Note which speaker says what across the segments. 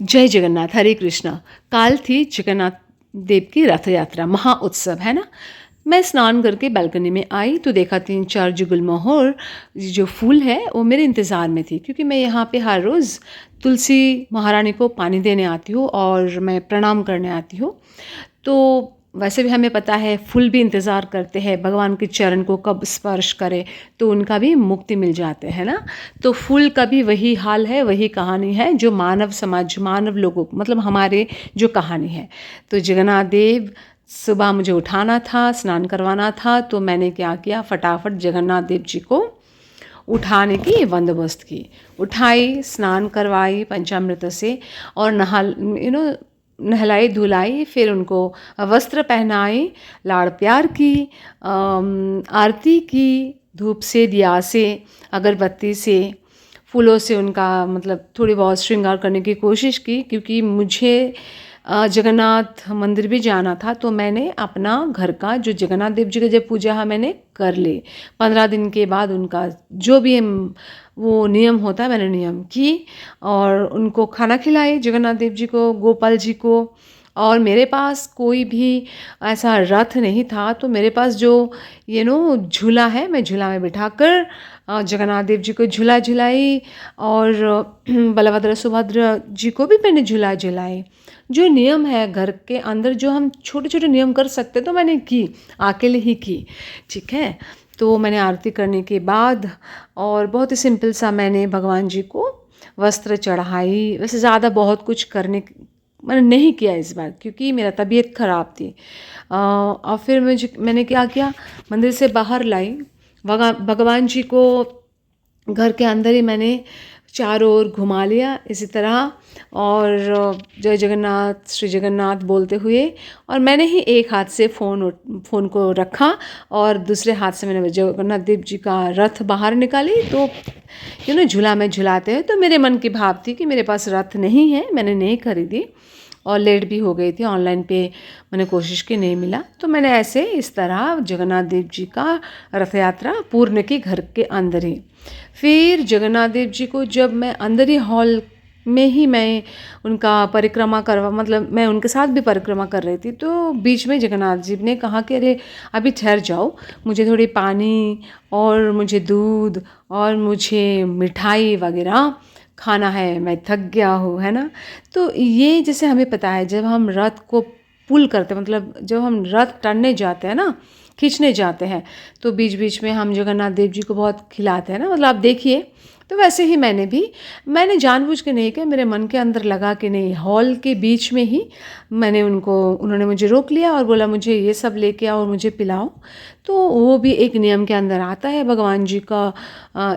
Speaker 1: जय जगन्नाथ, हरे कृष्णा। काल थी जगन्नाथ देव की रथ यात्रा, महा उत्सव है ना। मैं स्नान करके बालकनी में आई तो देखा 3-4 जुगलमोहर जो फूल है वो मेरे इंतज़ार में थी, क्योंकि मैं यहाँ पे हर रोज़ तुलसी महारानी को पानी देने आती हूँ और मैं प्रणाम करने आती हूँ। तो वैसे भी हमें पता है फूल भी इंतज़ार करते हैं भगवान के चरण को कब स्पर्श करे तो उनका भी मुक्ति मिल जाते हैं ना। तो फूल का भी वही हाल है, वही कहानी है जो मानव समाज, मानव लोगों मतलब हमारे जो कहानी है। तो जगन्नाथ देव सुबह मुझे उठाना था, स्नान करवाना था, तो मैंने क्या किया, फटाफट जगन्नाथ देव जी को उठाने की बंदोबस्त की। उठाई, स्नान करवाई पंचामृत से और नहलाई धुलाई, फिर उनको वस्त्र पहनाए, लाड़ प्यार की, आरती की, धूप से, दिया से, अगरबत्ती से, फूलों से उनका मतलब थोड़ी बहुत श्रृंगार करने की कोशिश की, क्योंकि मुझे जगन्नाथ मंदिर भी जाना था। तो मैंने अपना घर का जो जगन्नाथ देव जी का जब पूजा है मैंने कर ली। 15 दिन के बाद उनका जो भी वो नियम होता है मैंने नियम की और उनको खाना खिलाई, जगन्नाथ देव जी को, गोपाल जी को। और मेरे पास कोई भी ऐसा रथ नहीं था, तो मेरे पास जो झूला है, मैं झूला में बिठाकर जगन्नाथ देव जी को झूला झुलाई और बलभद्र सुभद्र जी को भी मैंने झूला झुलाई। जो नियम है घर के अंदर जो हम छोटे छोटे नियम कर सकते तो मैंने की, अकेले ही की, ठीक है। तो मैंने आरती करने के बाद और बहुत ही सिंपल सा मैंने भगवान जी को वस्त्र चढ़ाई। वैसे ज़्यादा बहुत कुछ करने मैंने नहीं किया इस बार, क्योंकि मेरा तबीयत ख़राब थी। और फिर मैंने क्या किया, मंदिर से बाहर लाई भगवान जी को, घर के अंदर ही मैंने चारों ओर घुमा लिया इसी तरह और जय जगन्नाथ, श्री जगन्नाथ बोलते हुए। और मैंने ही एक हाथ से फ़ोन को रखा और दूसरे हाथ से मैंने जगन्नाथ देव जी का रथ बाहर निकाली। तो झूला में झुलाते हैं, तो मेरे मन की भाव थी कि मेरे पास रथ नहीं है, मैंने नहीं खरीदी और लेट भी हो गई थी, ऑनलाइन पे मैंने कोशिश की, नहीं मिला। तो मैंने ऐसे इस तरह जगन्नाथ देव जी का रथ यात्रा पूर्ण की घर के अंदर ही। फिर जगन्नाथ देव जी को जब मैं अंदर ही हॉल में ही मैं उनका परिक्रमा करवा मतलब मैं उनके साथ भी परिक्रमा कर रही थी, तो बीच में जगन्नाथ जी ने कहा कि अरे अभी ठहर जाओ, मुझे थोड़ी पानी और मुझे दूध और मुझे मिठाई वगैरह खाना है, मैं थक गया हूँ, है ना। तो ये जैसे हमें पता है जब हम रथ को पुल करते हैं, मतलब जब हम रथ टनने जाते हैं ना, खींचने जाते हैं, तो बीच बीच में हम जगन्नाथ देव जी को बहुत खिलाते हैं ना, मतलब आप देखिए। तो वैसे ही मैंने जानबूझ के नहीं किया, मेरे मन के अंदर लगा कि नहीं, हॉल के बीच में ही उन्होंने मुझे रोक लिया और बोला मुझे ये सब लेके आओ और मुझे पिलाओ। तो वो भी एक नियम के अंदर आता है, भगवान जी का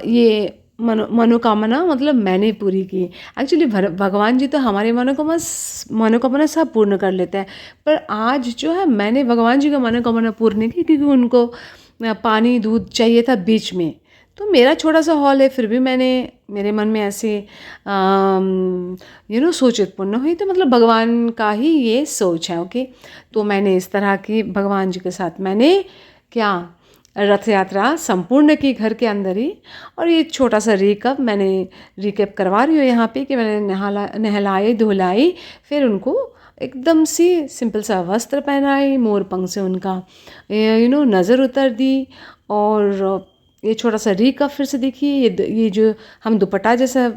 Speaker 1: ये मनोकामना मतलब मैंने पूरी की। एक्चुअली भगवान जी तो हमारी मनोकामना सब पूर्ण कर लेते हैं, पर आज जो है मैंने भगवान जी का मनोकामना पूर्ण नहीं की, क्योंकि उनको पानी दूध चाहिए था बीच में। तो मेरा छोटा सा हॉल है, फिर भी मेरे मन में ऐसे सोच उत्पन्न हुई, तो मतलब भगवान का ही ये सोच है, ओके। तो मैंने इस तरह की भगवान जी के साथ मैंने क्या रथ यात्रा संपूर्ण की घर के अंदर ही। और ये छोटा सा रिकैप करवा रही हूँ यहाँ पे कि मैंने नहलाई धुलाई, फिर उनको एकदम सी सिंपल सा वस्त्र पहनाए, मोर पंख से उनका नज़र उतर दी। और ये छोटा सा रिकप फिर से देखिए, ये जो हम दुपट्टा जैसा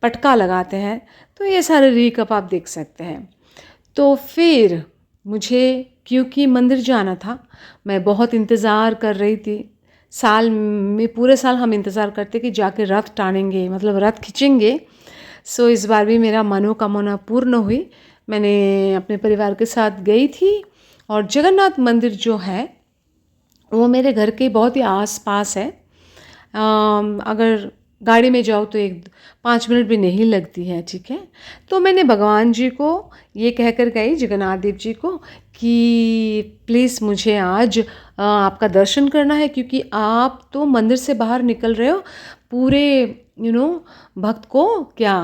Speaker 1: पटका लगाते हैं, तो ये सारे रिकप आप देख सकते हैं। तो फिर मुझे, क्योंकि मंदिर जाना था, मैं बहुत इंतज़ार कर रही थी। साल में पूरे साल हम इंतज़ार करते कि जाके रथ टानेंगे, मतलब रथ खींचेंगे। सो इस बार भी मेरा मनोकामना पूर्ण हुई। मैंने अपने परिवार के साथ गई थी और जगन्नाथ मंदिर जो है वो मेरे घर के बहुत ही आस पास है। अगर गाड़ी में जाओ तो 5 मिनट भी नहीं लगती है, ठीक है। तो मैंने भगवान जी को ये कहकर गई, जगन्नाथ देव जी को, कि प्लीज़ मुझे आज आपका दर्शन करना है, क्योंकि आप तो मंदिर से बाहर निकल रहे हो पूरे भक्त को क्या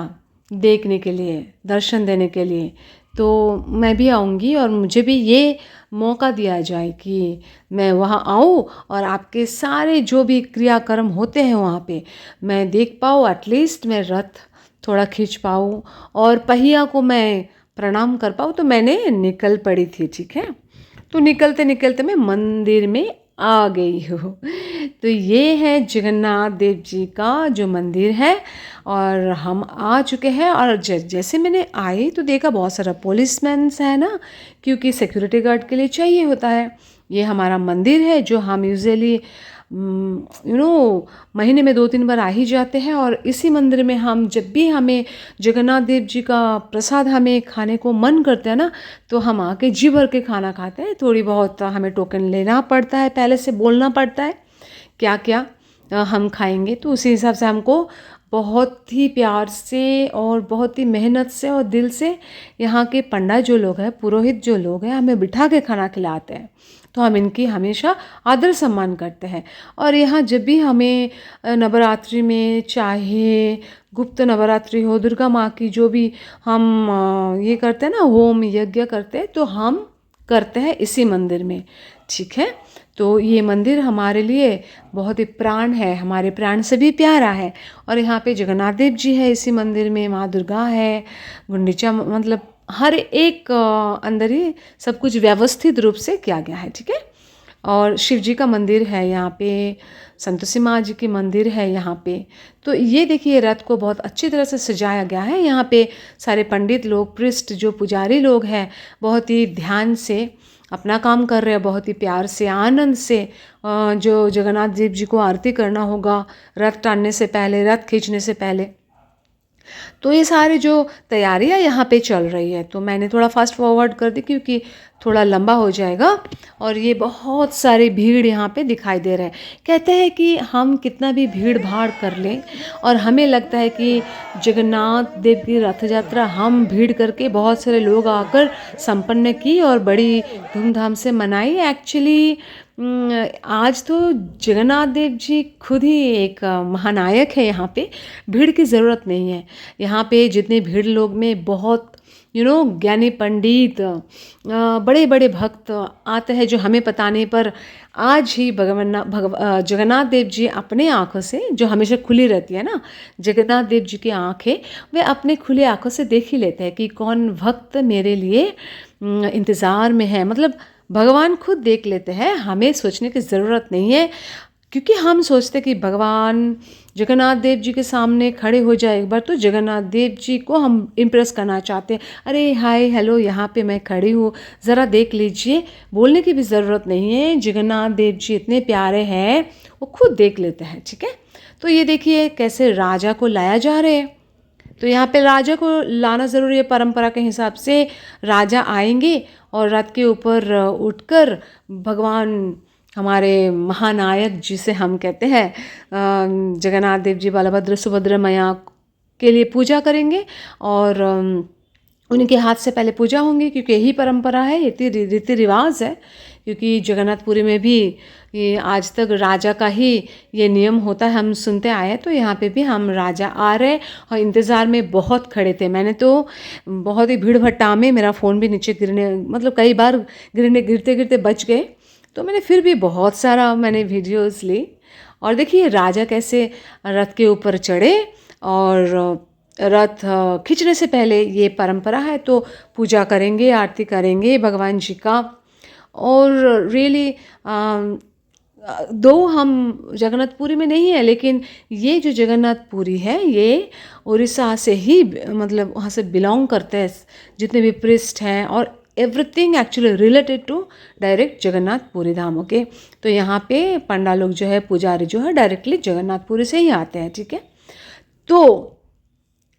Speaker 1: देखने के लिए, दर्शन देने के लिए। तो मैं भी आऊँगी और मुझे भी ये मौका दिया जाए कि मैं वहाँ आऊँ और आपके सारे जो भी क्रियाक्रम होते हैं वहाँ पे मैं देख पाऊँ। एटलीस्ट मैं रथ थोड़ा खींच पाऊँ और पहिया को मैं प्रणाम कर पाऊँ, तो मैंने निकल पड़ी थी, ठीक है। तो निकलते निकलते मैं मंदिर में आ गई हूँ। तो ये है जगन्नाथ देव जी का जो मंदिर है, और हम आ चुके हैं। और जैसे मैंने आई तो देखा बहुत सारा पुलिसमैन है ना, क्योंकि सिक्योरिटी गार्ड के लिए चाहिए होता है। ये हमारा मंदिर है जो हम यूजुअली महीने में 2-3 बार आ ही जाते हैं। और इसी मंदिर में हम जब भी हमें जगन्नाथ देव जी का प्रसाद हमें खाने को मन करता है ना, तो हम आके जी भर के खाना खाते हैं। थोड़ी बहुत हमें टोकन लेना पड़ता है, पहले से बोलना पड़ता है क्या क्या हम खाएंगे, तो उसी हिसाब से हमको बहुत ही प्यार से और बहुत ही मेहनत से और दिल से यहाँ के पंडा जो लोग हैं, पुरोहित जो लोग हैं, हमें बिठा के खाना खिलाते हैं। तो हम इनकी हमेशा आदर सम्मान करते हैं। और यहाँ जब भी हमें नवरात्रि में, चाहे गुप्त नवरात्रि हो, दुर्गा माँ की जो भी हम ये करते हैं ना, होम यज्ञ करते हैं, तो हम करते हैं इसी मंदिर में, ठीक है। तो ये मंदिर हमारे लिए बहुत ही प्राण है, हमारे प्राण से भी प्यारा है। और यहाँ पे जगन्नाथ देव जी है इसी मंदिर में, माँ दुर्गा है, गुंडीचा, मतलब हर एक अंदर ही सब कुछ व्यवस्थित रूप से किया गया है, ठीक है। और शिव जी का मंदिर है यहाँ पे, संतोषी माँ जी की मंदिर है यहाँ पे। तो ये देखिए रथ को बहुत अच्छी तरह से सजाया गया है। यहाँ पे सारे पंडित लोग, पृष्ठ जो पुजारी लोग हैं, बहुत ही ध्यान से अपना काम कर रहे हैं, बहुत ही प्यार से, आनंद से। जो जगन्नाथ देव जी को आरती करना होगा रथ टानने से पहले, रथ खींचने से पहले, तो ये सारी जो तैयारियां यहाँ पे चल रही है, तो मैंने थोड़ा फास्ट फॉरवर्ड कर दी क्योंकि थोड़ा लंबा हो जाएगा। और ये बहुत सारी भीड़ यहाँ पे दिखाई दे रहा है। कहते हैं कि हम कितना भी भीड़ भाड़ कर लें, और हमें लगता है कि जगन्नाथ देव की रथ यात्रा हम भीड़ करके बहुत सारे लोग आकर संपन्न की और बड़ी धूमधाम से मनाई। एक्चुअली आज तो जगन्नाथ देव जी खुद ही एक महानायक है। यहाँ पे भीड़ की ज़रूरत नहीं है। यहाँ पे जितने भीड़ लोग में बहुत ज्ञानी पंडित, बड़े बड़े भक्त आते हैं, जो हमें पता नहीं, पर आज ही जगन्नाथ देव जी अपने आँखों से, जो हमेशा खुली रहती है ना जगन्नाथ देव जी की आँखें, वे अपने खुले आँखों से देख ही लेते हैं कि कौन भक्त मेरे लिए इंतज़ार में है। मतलब भगवान खुद देख लेते हैं, हमें सोचने की ज़रूरत नहीं है। क्योंकि हम सोचते कि भगवान जगन्नाथ देव जी के सामने खड़े हो जाए एक बार, तो जगन्नाथ देव जी को हम इम्प्रेस करना चाहते हैं। अरे हाय हेलो, यहाँ पे मैं खड़ी हूँ, ज़रा देख लीजिए। बोलने की भी ज़रूरत नहीं है, जगन्नाथ देव जी इतने प्यारे हैं, वो खुद देख लेते हैं, ठीक है। तो ये देखिए कैसे राजा को लाया जा रहे हैं। तो यहाँ पे राजा को लाना ज़रूरी है। परंपरा के हिसाब से राजा आएंगे और रथ के ऊपर उठकर भगवान हमारे महानायक जिसे हम कहते हैं जगन्नाथ देव जी, बलभद्र सुभद्रा मैया के लिए पूजा करेंगे। और उनके हाथ से पहले पूजा होंगी, क्योंकि यही परंपरा है, ये रीति रिवाज है। क्योंकि जगन्नाथपुरी में भी ये आज तक राजा का ही ये नियम होता है, हम सुनते आए हैं। तो यहाँ पे भी हम राजा आ रहे और इंतज़ार में बहुत खड़े थे। मैंने तो बहुत ही भीड़ भट्टा में मेरा फ़ोन भी नीचे गिरने, मतलब कई बार गिरते गिरते बच गए। तो मैंने फिर भी बहुत सारा वीडियोज़ ली। और देखिए राजा कैसे रथ के ऊपर चढ़े, और रथ खींचने से पहले ये परंपरा है, तो पूजा करेंगे, आरती करेंगे भगवान जी का। और रियली दो हम जगन्नाथपुरी में नहीं है, लेकिन ये जो जगन्नाथपुरी है ये उड़ीसा से ही, मतलब वहाँ से बिलोंग करते हैं जितने भी प्रिस्ट हैं, और everything actually related to direct Jagannathpuri Dham. Okay, तो यहाँ पे पंडा लोग जो है, पुजारी जो है, डायरेक्टली जगन्नाथपुरी से ही आते हैं, ठीक है। तो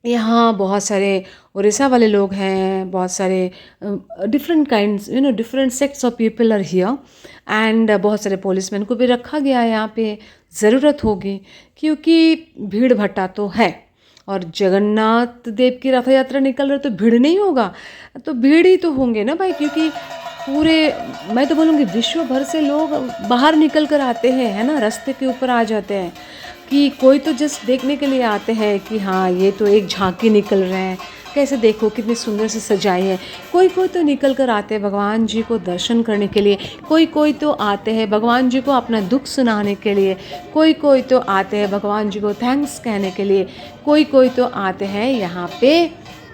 Speaker 1: यहाँ बहुत सारे उड़ीसा वाले लोग हैं, बहुत सारे different kinds different sects of people are here. And बहुत सारे पुलिसमैन को भी रखा गया है यहाँ पे, ज़रूरत होगी क्योंकि भीड़ भट्टा तो है। और जगन्नाथ देव की रथ यात्रा निकल रही तो भीड़ नहीं होगा, तो भीड़ ही तो होंगे ना भाई, क्योंकि पूरे, मैं तो बोलूँगी विश्व भर से लोग बाहर निकल कर आते हैं, है ना, रास्ते के ऊपर आ जाते हैं। कि कोई तो जस्ट देखने के लिए आते हैं कि हाँ ये तो एक झांकी निकल रहे हैं, कैसे देखो कितने सुंदर से सजाए हैं। कोई कोई तो निकल कर आते हैं भगवान जी को दर्शन करने के लिए, कोई कोई तो आते हैं भगवान जी को अपना दुख सुनाने के लिए, कोई कोई तो आते हैं भगवान जी को थैंक्स कहने के लिए, कोई कोई तो आते हैं यहाँ पे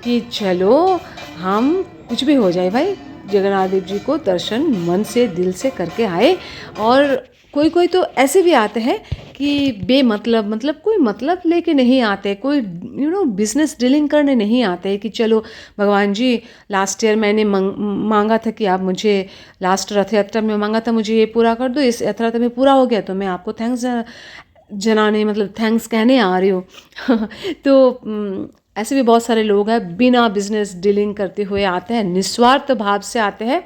Speaker 1: कि चलो हम कुछ भी हो जाए भाई, जगन्नाथ देव जी को दर्शन मन से दिल से करके आए। और कोई कोई तो ऐसे भी आते हैं कि बेमतलब, मतलब कोई मतलब लेके नहीं आते, कोई बिजनेस डीलिंग करने नहीं आते कि चलो भगवान जी लास्ट ईयर मैंने मांगा था कि आप मुझे, लास्ट रथ यात्रा में मांगा था मुझे ये पूरा कर दो, इस यात्रा में पूरा हो गया तो मैं आपको थैंक्स जनाने, मतलब थैंक्स कहने आ रही हूँ। तो ऐसे भी बहुत सारे लोग हैं बिना बिजनेस डीलिंग करते हुए आते हैं, निस्वार्थ भाव से आते हैं।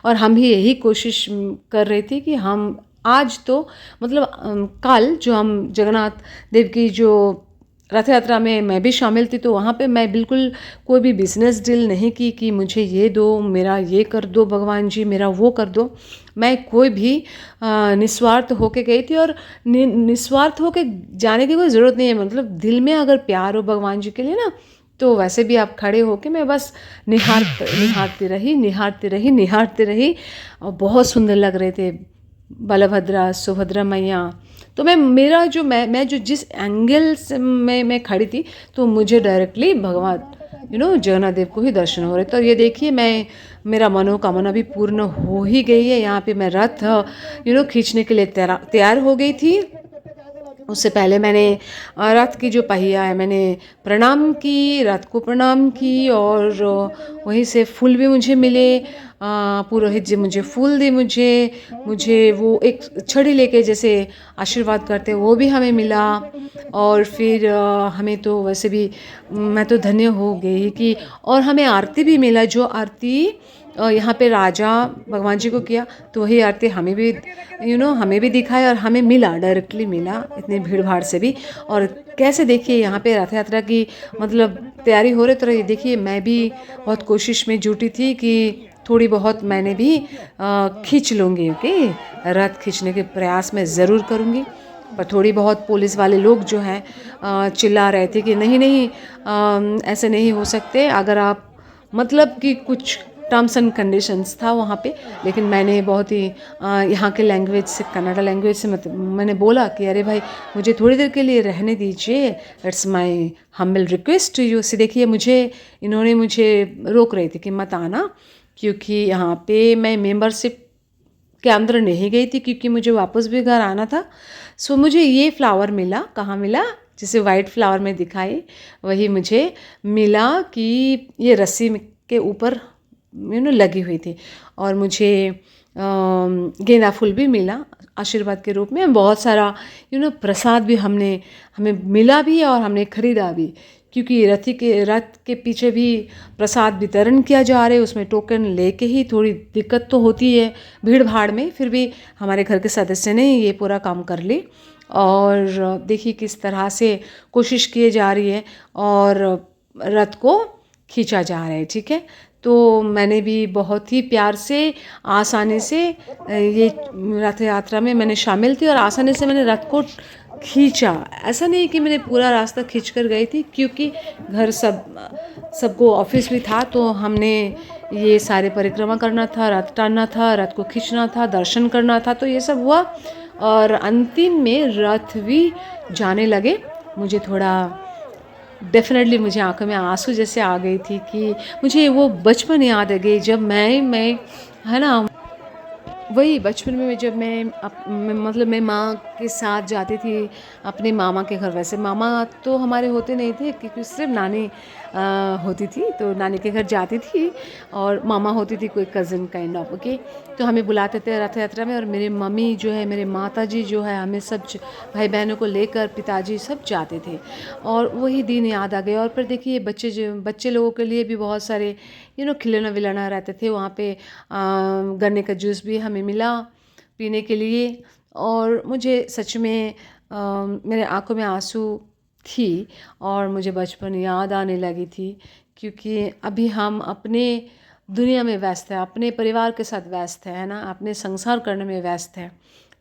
Speaker 1: और हम भी यही कोशिश कर रहे थे कि हम आज तो मतलब कल जो हम जगन्नाथ देव की जो रथ यात्रा में मैं भी शामिल थी, तो वहाँ पे मैं बिल्कुल कोई भी बिजनेस डील नहीं की कि मुझे ये दो, मेरा ये कर दो भगवान जी, मेरा वो कर दो। मैं कोई भी निस्वार्थ होके गई थी। और निस्वार्थ होके जाने की कोई ज़रूरत नहीं है, मतलब दिल में अगर प्यार हो भगवान जी के लिए ना, तो वैसे भी आप खड़े होके, मैं बस निहारती रही। और बहुत सुंदर लग रहे थे बलभद्रा सुभद्रा मैया। तो मैं जो जिस एंगल से मैं खड़ी थी, तो मुझे डायरेक्टली भगवान जगन्नाथ देव को ही दर्शन हो रहे। तो ये देखिए मेरा मनोकामना भी पूर्ण हो ही गई है। यहाँ पे मैं रथ खींचने के लिए तैयार हो गई थी। उससे पहले मैंने रथ की जो पहिया है मैंने प्रणाम की, रथ को प्रणाम की, और वहीं से फूल भी मुझे मिले। पुरोहित जी मुझे फूल दी, मुझे वो एक छड़ी लेके जैसे आशीर्वाद करते वो भी हमें मिला। और फिर हमें तो वैसे भी मैं तो धन्य हो गई कि, और हमें आरती भी मिला, जो आरती यहाँ पे राजा भगवान जी को किया, तो वही आरती हमें भी हमें भी दिखाया और हमें मिला, डायरेक्टली मिला इतनी भीड़ भाड़ से भी। और कैसे देखिए यहाँ पे रथ यात्रा की मतलब तैयारी हो रही, तो ये देखिए मैं भी बहुत कोशिश में जुटी थी कि थोड़ी बहुत मैंने भी खींच लूँगी। ओके, रथ खींचने के प्रयास मैं ज़रूर करूँगी। पर थोड़ी बहुत पुलिस वाले लोग जो हैं चिल्ला रहे थे कि नहीं नहीं, ऐसे नहीं हो सकते, अगर आप मतलब कि कुछ टर्म्स एंड कंडीशंस था वहाँ पे। लेकिन मैंने बहुत ही यहाँ के लैंग्वेज से, कन्नड़ा लैंग्वेज से मैंने बोला कि अरे भाई मुझे थोड़ी देर के लिए रहने दीजिए, it's my humble request to you. से देखिए इन्होंने मुझे रोक रही थी कि मत आना, क्योंकि यहाँ पे मैं मेंबरशिप के अंदर नहीं गई थी, क्योंकि मुझे वापस भी घर आना था। सो मुझे ये फ्लावर मिला, कहाँ मिला, जिसे वाइट फ्लावर में दिखाई वही मुझे मिला कि ये रस्सी के ऊपर लगी हुई थी। और मुझे गेंदा फूल भी मिला आशीर्वाद के रूप में। बहुत सारा प्रसाद भी हमें मिला भी और हमने खरीदा भी, क्योंकि रथ के पीछे भी प्रसाद वितरण किया जा रहा है, उसमें टोकन लेके ही थोड़ी दिक्कत तो होती है भीड़ भाड़ में, फिर भी हमारे घर के सदस्य ने ये पूरा काम कर ली। और देखिए किस तरह से कोशिश की जा रही है और रथ को खींचा जा रहा है। ठीक है, तो मैंने भी बहुत ही प्यार से, आसानी से ये रथ यात्रा में मैंने शामिल थी और आसानी से मैंने रथ को खींचा। ऐसा नहीं कि मैंने पूरा रास्ता खींच कर गई थी, क्योंकि घर सबको ऑफिस भी था, तो हमने ये सारे परिक्रमा करना था, रथ टानना था, रथ को खींचना था, दर्शन करना था, तो ये सब हुआ। और अंतिम में रथ भी जाने लगे। मुझे थोड़ा डेफिनेटली मुझे आंखों में आंसू जैसे आ गई थी कि मुझे वो बचपन याद आ गई, जब मैं है ना, वही बचपन में जब मतलब मैं माँ के साथ जाती थी अपने मामा के घर। वैसे मामा तो हमारे होते नहीं थे, क्योंकि सिर्फ नानी होती थी, तो नानी के घर जाती थी, और मामा होती थी कोई कज़न काइंड ऑफ। ओके, तो हमें बुलाते थे रथ यात्रा में, और मेरे मम्मी जो है, मेरे माता जी जो है, हमें सब भाई बहनों को लेकर पिताजी सब जाते थे। और वही दिन याद आ गए। और फिर देखिए बच्चे लोगों के लिए भी बहुत सारे खिलौना विलौना रहते थे वहाँ पे। गन्ने का जूस भी हमें मिला पीने के लिए। और मुझे सच में मेरे आंखों में आंसू थी, और मुझे बचपन याद आने लगी थी, क्योंकि अभी हम अपने दुनिया में व्यस्त हैं, अपने परिवार के साथ व्यस्त है ना, अपने संसार करने में व्यस्त है।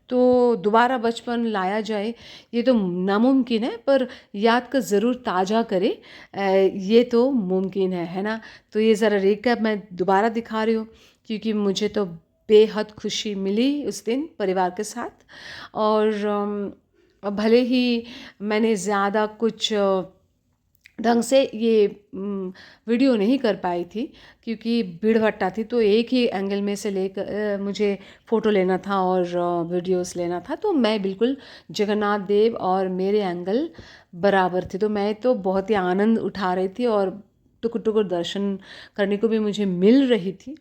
Speaker 1: तो दोबारा बचपन लाया जाए ये तो नामुमकिन है, पर याद का ज़रूर ताज़ा करे, ये तो मुमकिन है ना। तो ये ज़रा रिकैप मैं दोबारा दिखा रही हूँ, क्योंकि मुझे तो बेहद खुशी मिली उस दिन परिवार के साथ। और भले ही मैंने ज़्यादा कुछ ढंग से ये वीडियो नहीं कर पाई थी, क्योंकि भीड़-भट्टा थी, तो एक ही एंगल में से लेकर मुझे फ़ोटो लेना था और वीडियोस लेना था। तो मैं बिल्कुल जगन्नाथ देव और मेरे एंगल बराबर थे, तो मैं तो बहुत ही आनंद उठा रही थी और टुकुर-टुकुर दर्शन करने को भी मुझे मिल रही थी।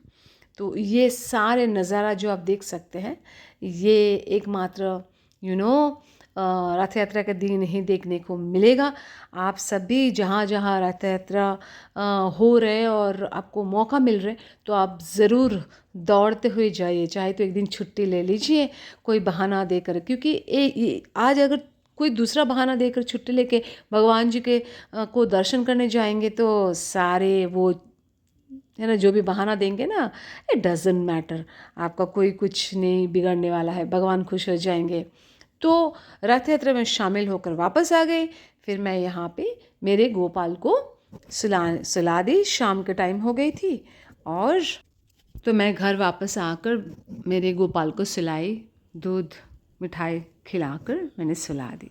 Speaker 1: तो ये सारे नज़ारा जो आप देख सकते हैं, ये एकमात्र यू नो रथ यात्रा के दिन ही देखने को मिलेगा। आप सभी जहाँ जहाँ रथ यात्रा हो रहे हैं और आपको मौका मिल रहा है, तो आप ज़रूर दौड़ते हुए जाइए, चाहे तो एक दिन छुट्टी ले लीजिए कोई बहाना देकर, क्योंकि आज अगर कोई दूसरा बहाना देकर छुट्टी लेके भगवान जी के को दर्शन करने जाएंगे, तो सारे वो है ना जो भी बहाना देंगे ना, इट डजेंट मैटर, आपका कोई कुछ नहीं बिगड़ने वाला है, भगवान खुश हो जाएंगे। तो रथ यात्रा में शामिल होकर वापस आ गए। फिर मैं यहाँ पे मेरे गोपाल को सुला दी, शाम के टाइम हो गई थी। और तो मैं घर वापस आकर मेरे गोपाल को सुलाई, दूध मिठाई खिलाकर मैंने सुला दी।